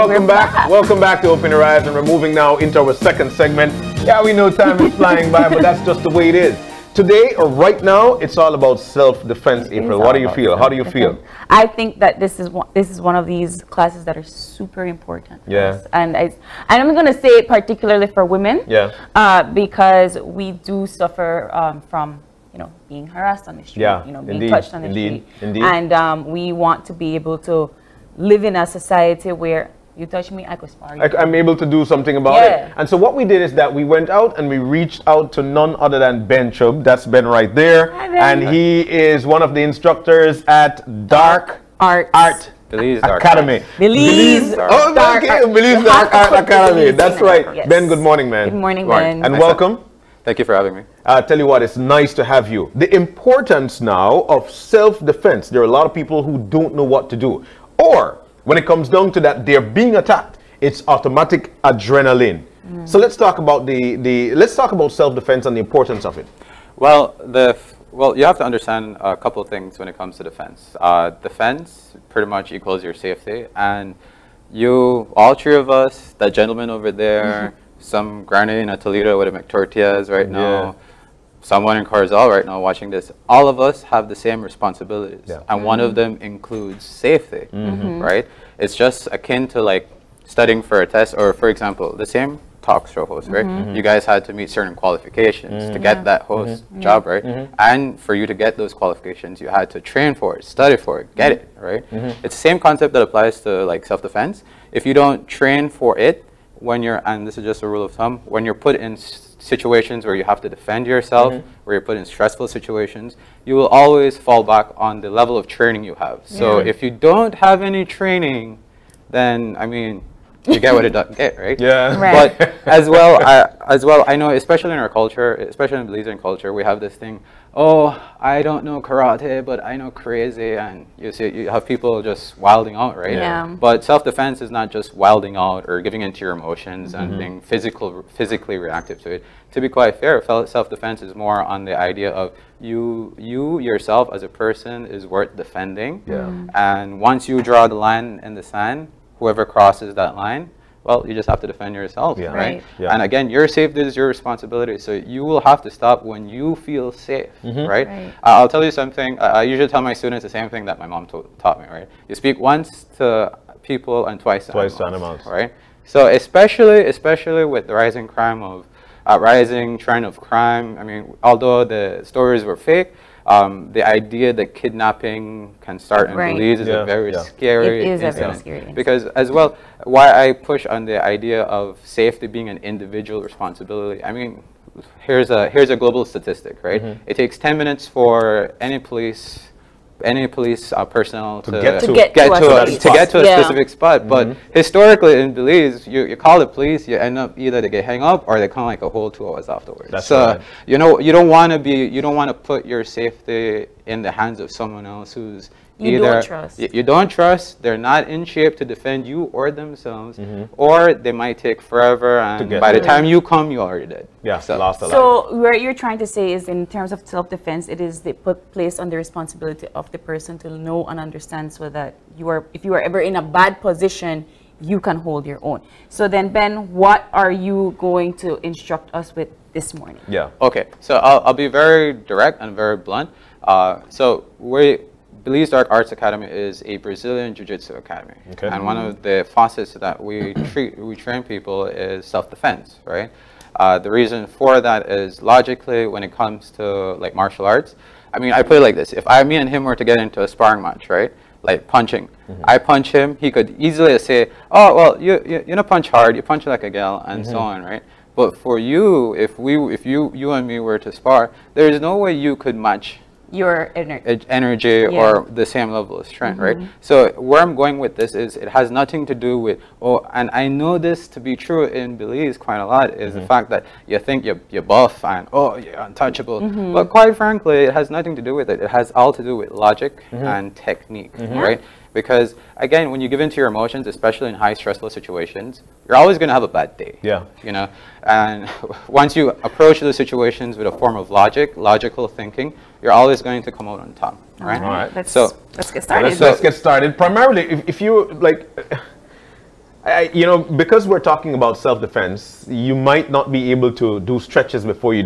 welcome back. Welcome back to Open Your Eyes, and we're moving now into our second segment. Yeah, we know time is flying by, but that's just the way it is. Today, or right now, it's all about self-defense, April. What do you feel? How do you feel? I think that this is one of these classes that are super important. Yeah. And I'm going to say it particularly for women. Yeah. Because we do suffer from, being harassed on the street. Yeah. Being touched on the street. Indeed. And we want to be able to live in a society where you touch me, I could spar you. I'm able to do something about it. And so what we did is that we went out and we reached out to none other than Ben Chub. That's Ben right there. Hi, Ben. And he is one of the instructors at Dark Art Belize Academy. Belize. Oh, okay. Belize Dark Art Academy. That's right. Yes. Ben, good morning, man. Good morning, Ben. And welcome. Thank you for having me. Tell you what, it's nice to have you. The importance now of self-defense. There are a lot of people who don't know what to do. Or when it comes down to that, they're being attacked. It's automatic adrenaline. So let's talk about let's talk about self-defense and the importance of it. Well, you have to understand a couple of things when it comes to defense. Defense pretty much equals your safety, and all three of us, that gentleman over there, some granny in a Toledo with a McTortillas right now, someone in Carzal right now watching this, all of us have the same responsibilities. And one of them includes safety, right? It's just akin to like studying for a test, or for example, the same talk show host, right? You guys had to meet certain qualifications to get that host job, right? And for you to get those qualifications, you had to train for it, study for it, get it, right? It's the same concept that applies to like self-defense. If you don't train for it, and this is just a rule of thumb, when you're put in situations where you have to defend yourself, where you're put in stressful situations, you will always fall back on the level of training you have. So if you don't have any training, then, I mean, you get what it does get, right? Yeah. Right. But as well, I know, especially in our culture, especially in Belizean culture, we have this thing, oh, I don't know karate, but I know crazy, and you have people just wilding out, right? Yeah. But self-defense is not just wilding out or giving into your emotions and being physically reactive to it. To be quite fair, self-defense is more on the idea of you yourself as a person is worth defending. And once you draw the line in the sand, whoever crosses that line, well, you just have to defend yourself, right? And again, your safety is your responsibility. So you will have to stop when you feel safe, right? I'll tell you something. I usually tell my students the same thing that my mom taught me, right? You speak once to people and twice to animals, right? So especially with the rising trend of crime. I mean, although the stories were fake, the idea that kidnapping can start in Belize is a very scary incident. Because as well, why I push on the idea of safety being an individual responsibility. I mean, here's a global statistic, right? It takes 10 minutes for any police personnel to get to a specific spot. But historically in Belize, you call the police, you end up either they get hung up or they come like a whole 2 hours afterwards. You don't want to put your safety in the hands of someone else who's you don't trust, they're not in shape to defend you or themselves, or they might take forever, and by the time you come, you're already dead. Lost a life. So what you're trying to say is, in terms of self-defense, it is placed on the responsibility of the person to know and understand, so that if you are ever in a bad position, you can hold your own. So then, Ben, what are you going to instruct us with this morning? Okay, so I'll be very direct and very blunt. Belize Dark Arts Academy is a Brazilian Jiu-Jitsu academy, and one of the facets that we train people is self-defense, right? The reason for that is, logically, when it comes to like martial arts, I mean, I put it like this: if me and him were to get into a sparring match, right, like punching, I punch him, he could easily say, oh well, you don't punch hard, you punch like a gal, and so on, right? But for you, if you and me were to spar, there is no way you could match your energy or the same level of strength, right? So where I'm going with this is, it has nothing to do with, and I know this to be true in Belize quite a lot, is the fact that you think you're buff and you're untouchable, but quite frankly, it has nothing to do with it. It has all to do with logic and technique, right? Because again, when you give into your emotions, especially in high stressful situations, you're always going to have a bad day. You know, and once you approach those situations with a form of logical thinking, you're always going to come out on top, right? All right. Let's get started. Let's get started. Primarily, if you like, You know, because we're talking about self-defense, you might not be able to do stretches before you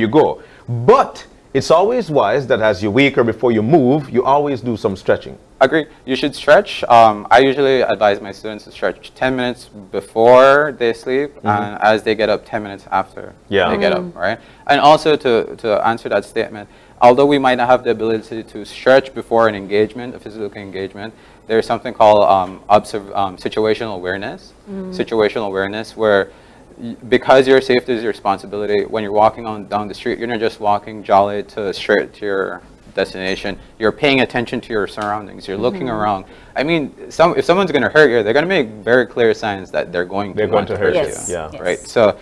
go. But it's always wise that as you wake or before you move, you always do some stretching. Agree. You should stretch. I usually advise my students to stretch 10 minutes before they sleep and as they get up 10 minutes after they get up, right? And also to answer that statement, although we might not have the ability to stretch before an engagement, a physical engagement, there's something called situational awareness. Situational awareness where because your safety is your responsibility, when you're walking down the street, you're not just walking jolly straight to your destination. You're paying attention to your surroundings. You're looking around. I mean, if someone's going to hurt you, they're going to make very clear signs that they're going to hurt you. Yes. Right? So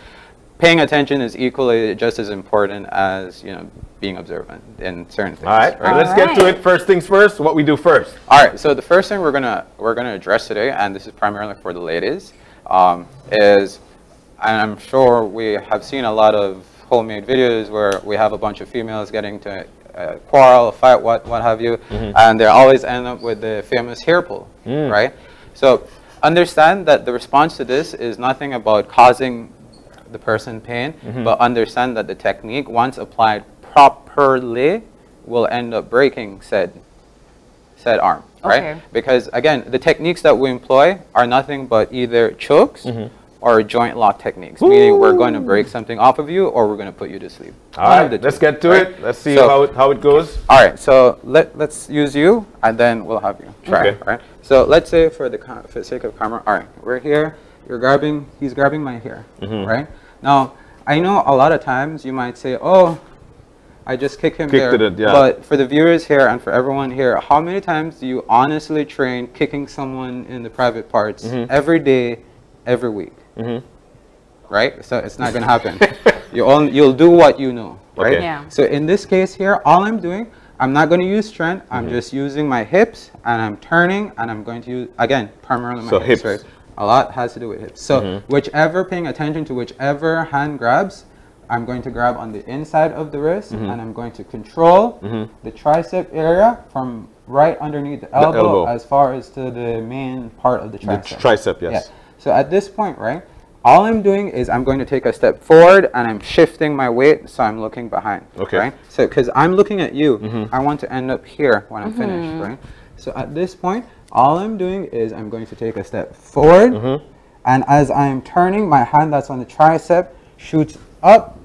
paying attention is equally just as important as, you know, being observant in certain things. All right. Let's get to it. First things first, what we do first. All right. So the first thing we're gonna address today, and this is primarily for the ladies, is, and I'm sure we have seen a lot of homemade videos where we have a bunch of females getting to quarrel, fight, what have you, and they always end up with the famous hair pull, right? So understand that the response to this is nothing about causing the person pain, but understand that the technique, once applied properly, will end up breaking said arm, right? Because again, the techniques that we employ are nothing but either chokes or joint lock techniques, meaning we're going to break something off of you or we're going to put you to sleep. All right, let's get to it. Let's see how it goes. All right, so let's use you and then we'll have you try. All right. So let's say for the sake of camera, all right, we're here. He's grabbing my hair, right? Now, I know a lot of times you might say, oh, I just kicked him there. But for the viewers here and for everyone here, how many times do you honestly train kicking someone in the private parts every day, every week? Right? So it's not going to happen. You'll do what you know, right? Yeah. So in this case here, all I'm doing, I'm not going to use strength. I'm just using my hips and I'm turning and I'm going to use, again, primarily my hips. Right? A lot has to do with hips. So paying attention to whichever hand grabs, I'm going to grab on the inside of the wrist and I'm going to control the tricep area from right underneath the elbow as far as to the main part of the tricep. The tricep, yes. Yeah. So at this point, right, all I'm doing is I'm going to take a step forward and I'm shifting my weight so I'm looking behind. Okay. Right? So because I'm looking at you, I want to end up here when I'm finished, right? So at this point, all I'm doing is I'm going to take a step forward and as I'm turning, my hand that's on the tricep shoots up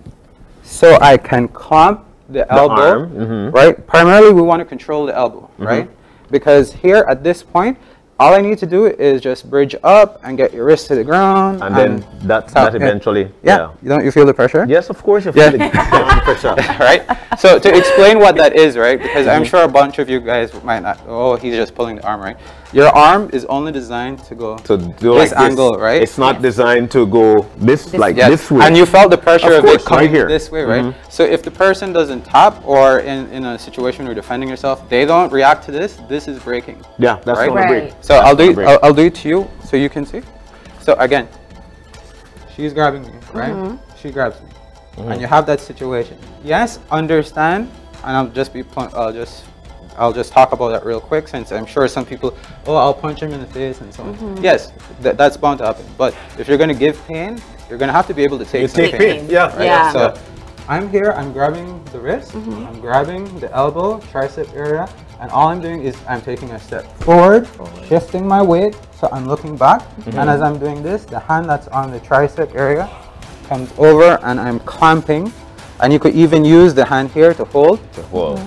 so I can clamp the elbow, right? Primarily, we want to control the elbow, right? Because here at this point, all I need to do is just bridge up and get your wrist to the ground. And then that eventually, You feel the pressure? Yes, of course you feel the pressure. Right? So to explain what that is, right? Because I'm sure a bunch of you guys might not, oh, he's just pulling the arm, right? Your arm is only designed to go this angle, right? It's not designed to go this way. And you felt the pressure of it coming here. this way, right? So if the person doesn't tap or in a situation where you're defending yourself, they don't react to this, this is breaking. Yeah, that's right? going to break. So I'll do it to you so you can see. So again, she's grabbing me, right? She grabs me. And you have that situation. Yes, understand, and I'll just talk about that real quick since I'm sure some people, oh, I'll punch him in the face and so on. Yes, that's bound to happen. But if you're going to give pain, you're going to have to be able to take pain. Yeah. Right? So I'm here, I'm grabbing the wrist, I'm grabbing the elbow, tricep area, and all I'm doing is I'm taking a step forward, shifting my weight, so I'm looking back. And as I'm doing this, the hand that's on the tricep area comes over and I'm clamping. And you could even use the hand here to hold,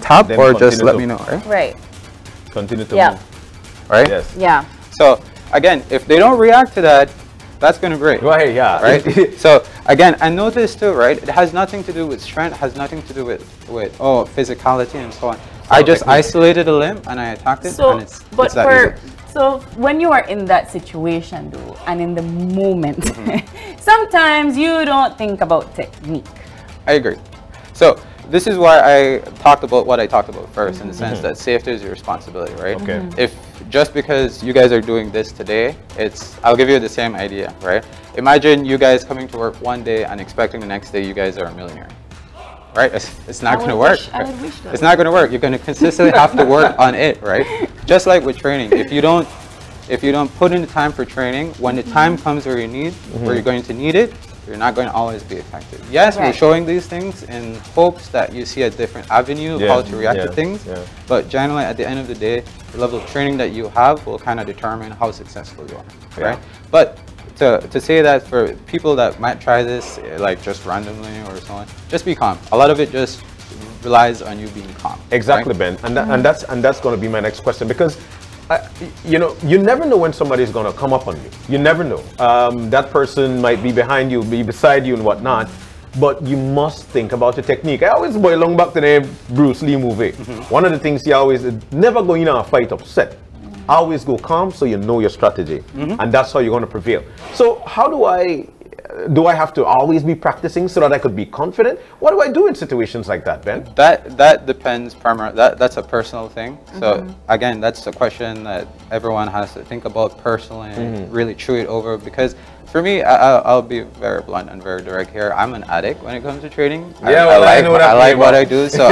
tap, then or just let me know, right? Right. Continue to move. Right? Yes. Yeah. So again, if they don't react to that, that's going to break. Right, yeah. Right? So again, and notice too, right? It has nothing to do with strength, has nothing to do with physicality and so on. I just isolated a limb and I attacked it and it's that easy. So when you are in that situation though, and in the moment, sometimes you don't think about technique. I agree. So this is why I talked about what I talked about first, in the sense that safety is your responsibility, right? Okay. If just because you guys are doing this today, I'll give you the same idea, right? Imagine you guys coming to work one day and expecting the next day you guys are a millionaire, right? It's not going to work. It's not going to work. You're going to consistently have to work on it, right? Just like with training, if you don't if you don't put in the time for training, when the time comes where where you're going to need it, you're not going to always be effective. Yes, we're showing these things in hopes that you see a different avenue of how to react to things, but generally at the end of the day, the level of training that you have will kind of determine how successful you are, right? But to say that for people that might try this like just randomly or so on, just be calm. A lot of it just relies on you being calm. Exactly, right? Ben, and that's going to be my next question, because you know, you never know when somebody's going to come up on you. You never know. That person might be behind you, be beside you and whatnot, but you must think about your technique. I always boil long back to the Bruce Lee movie. One of the things he always never go in a fight upset. Always go calm, so you know your strategy, and that's how you're going to prevail. So how do I have to always be practicing so that I could be confident? What do I do in situations like that, Ben? That depends primarily. That's a personal thing. So again, that's a question that everyone has to think about personally and really chew it over, because for me, I'll be very blunt and very direct here. I'm an addict when it comes to trading. I like what I do. So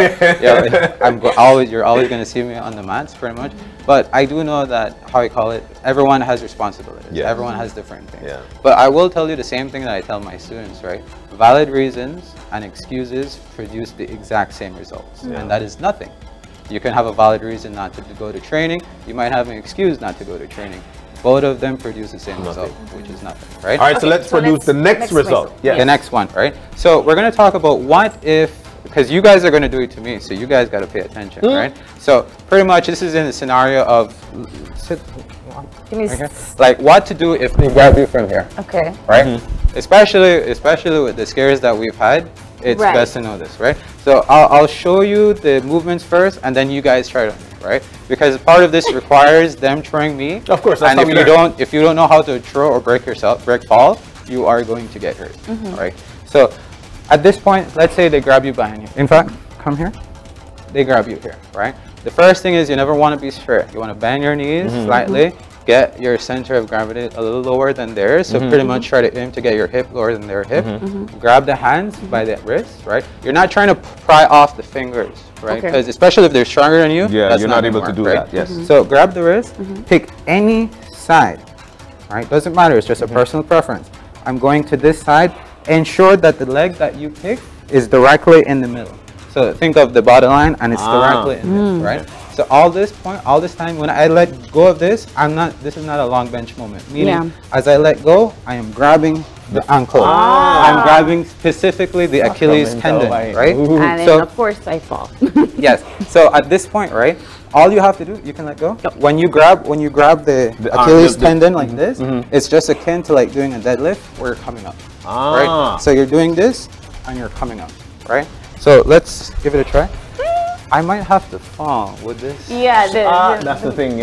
you're always going to see me on the mats pretty much. But I do know that, how I call it, everyone has responsibilities. Everyone has different things. But I will tell you the same thing that I tell my students, right? Valid reasons and excuses produce the exact same results. And that is nothing. You can have a valid reason not to go to training. You might have an excuse not to go to training. Both of them produce the same result, which is nothing, right? All right, so let's produce the next result. The next one, right? So we're going to talk about what if, because you guys are going to do it to me, so you guys got to pay attention, right? So pretty much this is in the scenario of, like what to do if they grab you from here. Okay. Right? Especially with the scares that we've had, it's best to know this, right? So I'll show you the movements first, and then you guys try to, right? Because part of this requires them throwing me. Of course, and if you don't know how to throw or break fall, you are going to get hurt, right? So at this point, let's say they grab you behind you. In fact, come here. They grab you here, right? The first thing is you never want to be straight. You want to bend your knees slightly. Get your center of gravity a little lower than theirs. So pretty much try to aim to get your hip lower than their hip. Grab the hands by the wrist, right? You're not trying to pry off the fingers, right? Because especially if they're stronger than you, you're not able to do that. Yes. So grab the wrist, pick any side, right? Doesn't matter, it's just a personal preference. I'm going to this side. Ensure that the leg that you pick is directly in the middle. So think of the bottom line, and it's directly in this, right? So all this time, when I let go of this, this is not a long bench moment. Meaning, as I let go, I am grabbing the ankle. I'm grabbing specifically the Achilles tendon, right? And then of course I fall. Yes. So at this point, right, all you have to do, you can let go. When you grab the Achilles tendon like this, it's just akin to like doing a deadlift where you're coming up. Right? So you're doing this and you're coming up, right? So let's give it a try. I might have to fall with this. Yeah, that's the thing.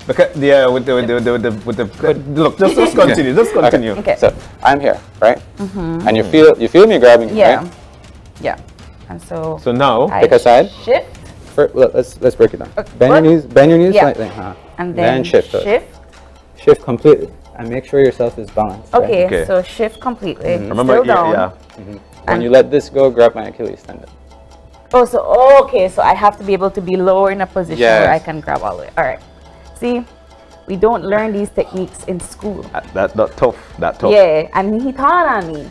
Because with the look, just continue. Just continue. Okay. So I'm here, right? And you feel me grabbing, right? Yeah. And so now pick a side. Shift. Let's break it down. Okay. Bend your knees slightly. And then shift. Shift completely. And make sure yourself is balanced. Okay, right? so shift completely. Remember, still down. When you let this go, grab my Achilles tendon. Oh, so so I have to be able to be lower in a position where I can grab all the way. All right. See, we don't learn these techniques in school. That tough. Yeah, and he taught on me.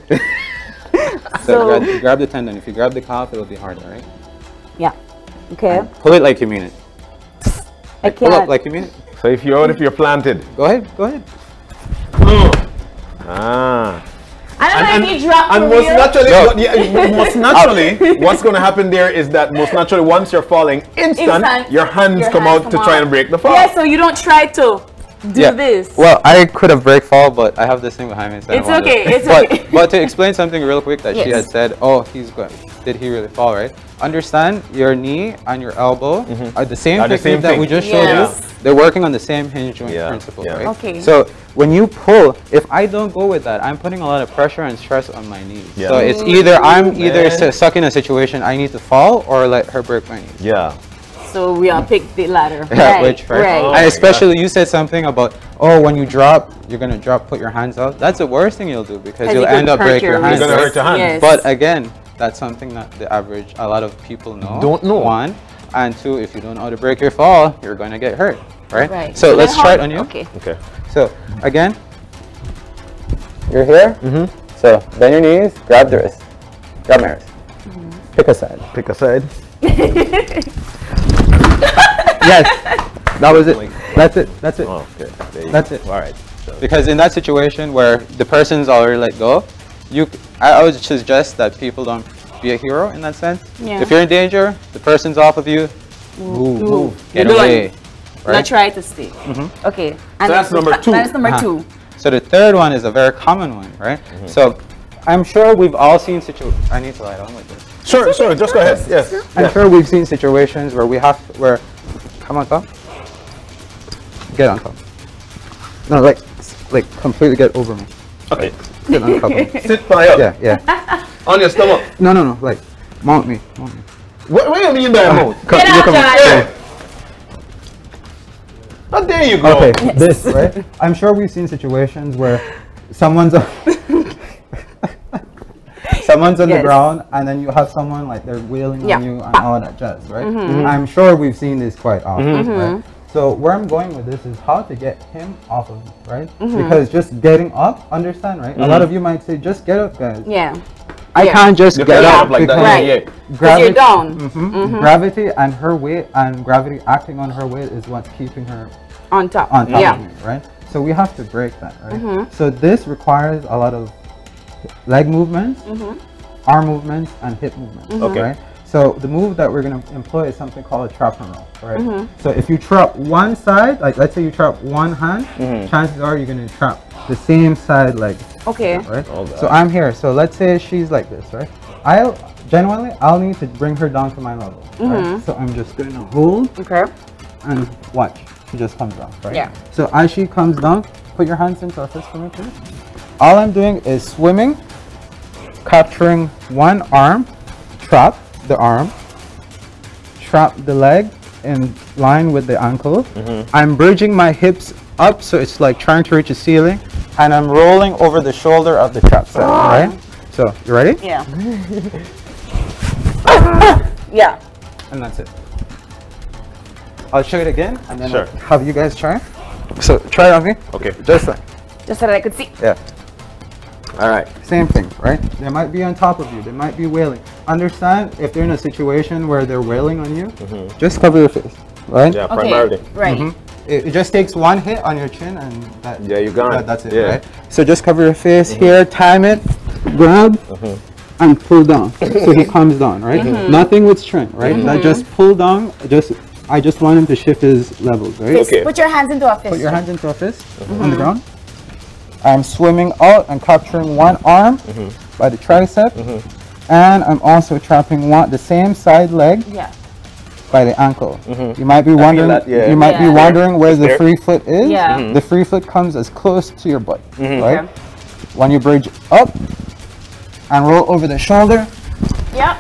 So grab the tendon. If you grab the calf, it'll be harder, right? Yeah. Okay. And pull it like you mean it. I can't. Pull up like you mean it. So if you're planted. Go ahead. I don't know if you drop and most naturally, what's going to happen there is that most naturally, once you're falling, your hands come out to try and break the fall. Yeah, so you don't try to do this. Well, I could have break fall, but I have this thing behind me. So it's okay. But to explain something real quick that she had said, did he really fall, right? Understand your knee and your elbow are the same technique that we just showed you. They're working on the same hinge joint principle, right? Okay. So when you pull, if I don't go with that, I'm putting a lot of pressure and stress on my knees. Yeah. So it's I'm either stuck in a situation I need to fall or let her break my knees. Yeah. So we all pick the latter. Right. Oh, and especially you said something about, when you drop, you're going to put your hands out. That's the worst thing you'll do because you'll end up breaking your hands. You're going to hurt your hands. Yes. But again, that's something that a lot of people don't know. One, and two, if you don't know how to break your fall, you're going to get hurt. right? Right. So let's then try it how- on you. Okay. Okay. So again, you're here. So bend your knees, grab the wrist, grab my wrist. Pick a side. Pick a side. Yes, that was it. That's it. That's it. Oh, okay. There you That's go. it. All right. So, Because in that situation where the person's already let go, I would suggest that people don't be a hero in that sense. Yeah. If you're in danger, the person's off of you, move, get You're away. done. Right? Not try to stay. Okay. And that's number 2. That's number 2. So the third one is a very common one, right? So I'm sure we've all seen situations. I need to lie down with this. sure, just go ahead. Yes. I'm sure we've seen situations where come on top, get on top. No, like completely get over me. Okay. Get on top of me. Sit by up. Yeah. On your stomach. No, like mount me. What do you mean by mouth? Get out, John. Yeah. Oh, there you go. Okay, this, right? I'm sure we've seen situations where someone's on the Yes. ground and then you have someone like they're wailing Yeah. on you and all that jazz, right? I'm sure we've seen this quite often, right? So where I'm going with this is how to get him off of me, right? Because just getting up, understand, right? A lot of you might say, just get up, guys. Yeah. I Yeah. can't just You get can't up up like that. because Right. Yeah. Because you're down. gravity and her weight and gravity acting on her weight is what's keeping her On top. on top Yeah. of me, right? So we have to break that, right? So this requires a lot of leg movements, arm movements, and hip movements, Okay. right? So the move that we're going to employ is something called a trap and roll, right? So if you trap one side, like let's say you trap one hand, chances are you're going to trap the same side leg, Okay. right? All that. So I'm here. So let's say she's like this, right? I'll need to bring her down to my level, right? So I'm just going to hold Okay. and watch. She just comes down, right? Yeah. So as she comes down, put your hands into a fist for me, please. All I'm doing is swimming, capturing one arm, trap the arm, trap the leg in line with the ankle. I'm bridging my hips up so it's like trying to reach a ceiling, and I'm rolling over the shoulder of the trap set, right? So, you ready? Yeah. Yeah. And that's it. I'll show it again, and then Sure. have you guys try. So try it on me. Okay. Just like, Just so that I could see. yeah. All right. Same thing, right? They might be on top of you. They might be wailing. Understand if they're in a situation where they're wailing on you, just cover your face, right? Yeah, Okay. primarily. Right. It just takes one hit on your chin and that, Yeah, you're gone. that's it, Yeah. right? So just cover your face here, time it, grab, and pull down. So he comes down, right? Nothing with strength, right? That just pull down, I just want him to shift his levels, right? Fist. Okay. Put your hands into a fist. Put your hands into a fist on the ground. I'm swimming out and capturing one arm by the tricep, and I'm also trapping the same side leg Yeah. by the ankle. You might be wondering, that, yeah. you might be Yeah. wondering where the There. free foot is. Yeah. The free foot comes as close to your butt, right? Okay. When you bridge up and roll over the shoulder, Yeah.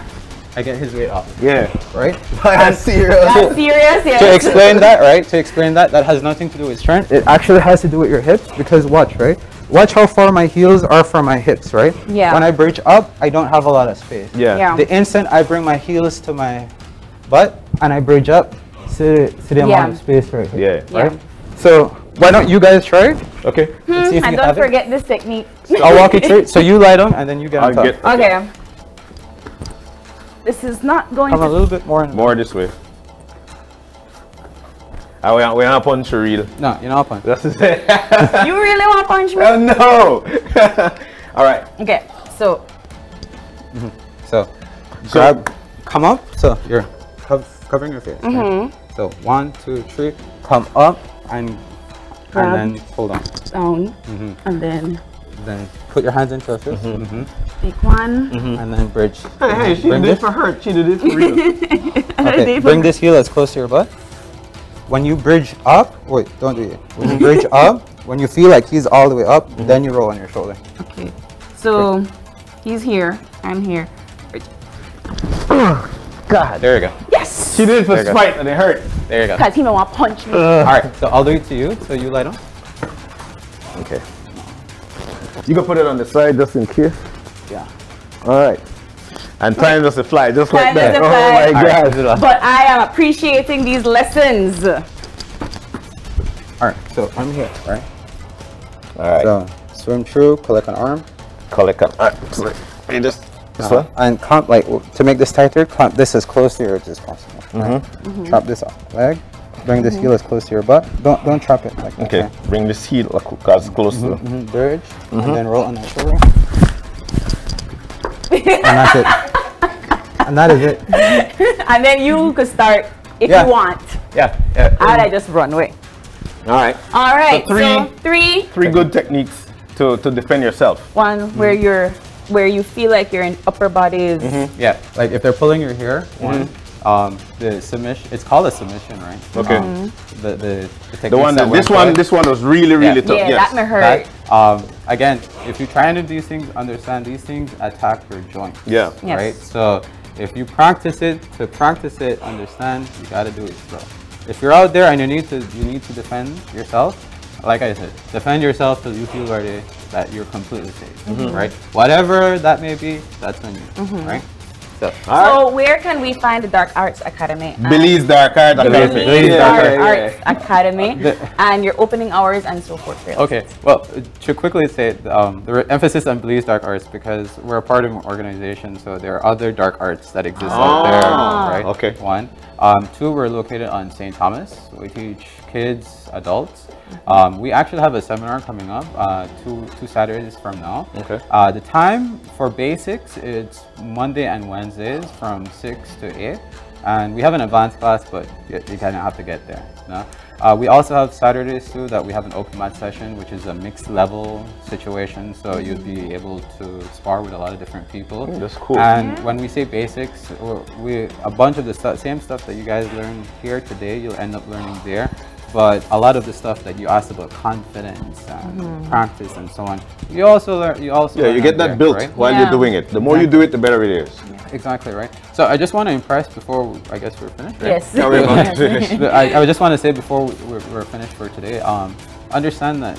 I get his weight off, Yeah. right? That's serious. That's serious. Yes. To explain that, right? To explain that has nothing to do with strength. It actually has to do with your hips because watch, right? Watch how far my heels are from my hips, right? Yeah. When I bridge up, I don't have a lot of space. Yeah. Yeah. The instant I bring my heels to my butt and I bridge up, see the amount of space right here. Yeah. Yeah. So why don't you guys try it? Okay. Let's see if And you don't have it. forget this technique. I'll walk you through it. So you lie down and then you get on I'll top. get Okay. This is not going Come a to. little bit more. more this way. We want to punch for real. No, you're not punch. That's it. You really want to punch me? Oh, no. All right. Okay. So. So grab, come up. So you're covering your face. Right? So 1, 2, 3, come up and Grab. then hold on. Down. And then Then put your hands into a fist. take one. And then bridge. Hey, she Bring did it this. for her. She did it for real. Okay, bring this heel as close to your butt. When you bridge up, wait, don't do it. When you bridge up, when you feel like he's all the way up, then you roll on your shoulder. Okay. So he's here. I'm here. God. There you go. Yes. She did it for There you go. spite and it hurt. There you go. Because he don't want to punch me. All right, so I'll do it to you. So you lie down. Okay. You can put it on the side just in case. Yeah. All right. And time doesn't fly just like Time that. doesn't Oh fly. my All right, God. this is one. But I am appreciating these lessons. All right, so I'm here, right? All right. So swim through, collect an arm. Collect up. All right. So you just this one. And clamp, like, to make this tighter, clamp this as close to your ribs as possible. Right? Trap this leg. Bring this heel as close to your butt. Don't trap it like that. Okay. Right? Bring this heel as close to. Dirge, and then roll on that shoulder. And that's it. And that is it. And then you could start if Yeah. you want. Yeah. And I just run away. All right. All right. So three three. good techniques to defend yourself. One where you feel like your upper body is. Yeah, like if they're pulling your hair, the submission, it's called a submission, right? Okay. The techniques The one that we're this one was really tough. Yeah, Yes. that may hurt. Again, if you're trying to do these things, understand these things attack your joints. Yeah. Yes. Right? So if you practice it, understand, you gotta do it slow. If you're out there and you need to defend yourself, like I said, defend yourself till you feel ready that you're completely safe. Right? Whatever that may be, that's on you. Right? So where can we find the Dark Arts Academy? Belize Dark Arts Academy. Belize Dark Yeah. Arts Academy and your opening hours and so forth. Really. Okay, well, to quickly say, the emphasis on Belize Dark Arts because we're a part of an organization, so there are other dark arts that exist out there, right? Okay. One. Two, we're located on St. Thomas. We teach kids, adults. We actually have a seminar coming up two Saturdays from now. Okay. The time for basics, it's Monday and Wednesdays from 6 to 8. And we have an advanced class, but you kind of have to get there. No? We also have Saturdays too that we have an open mat session, which is a mixed level situation. So you'd be able to spar with a lot of different people. That's cool. And when we say basics, a bunch of the same stuff that you guys learned here today, you'll end up learning there. But a lot of the stuff that you asked about confidence and practice and so on, you also learn. You get that there, built right? while you're doing it. The more you do it, the better it is. Exactly right. So I just want to impress before I guess we're finished. Right? Yes. Now we're about to finish. I just want to say before we're finished for today, understand that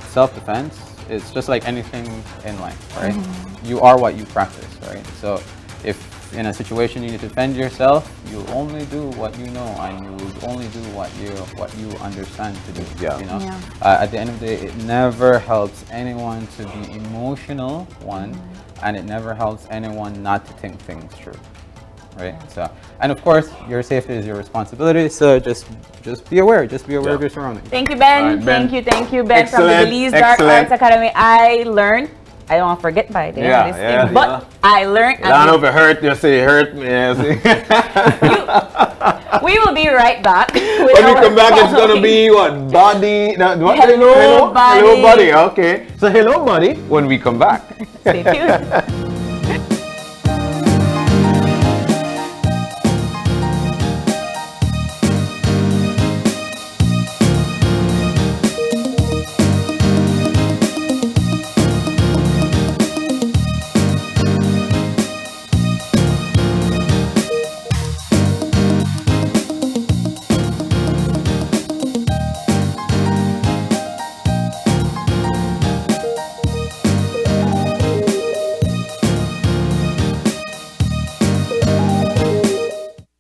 self-defense is just like anything in life, right? You are what you practice, right? So if in a situation you need to defend yourself, you only do what you know, and you only do what you understand to do. Yeah. You know. At the end of the day, it never helps anyone to be emotional, and it never helps anyone not to think things through. Right. So, and of course, your safety is your responsibility. So just be aware. Just be aware of your surroundings. Thank you, Ben. All right, Ben. Thank you, Ben, from the Excellent, Belize Dark Arts Academy. I learned. I don't want to forget by the end of this thing, but I learned. I don't know if it hurt. You say it hurt me. We will be right back. When we come back, it's gonna be what? Body. What? Hello, body. Hello, body. Okay. So hello, buddy. When we come back. Stay tuned.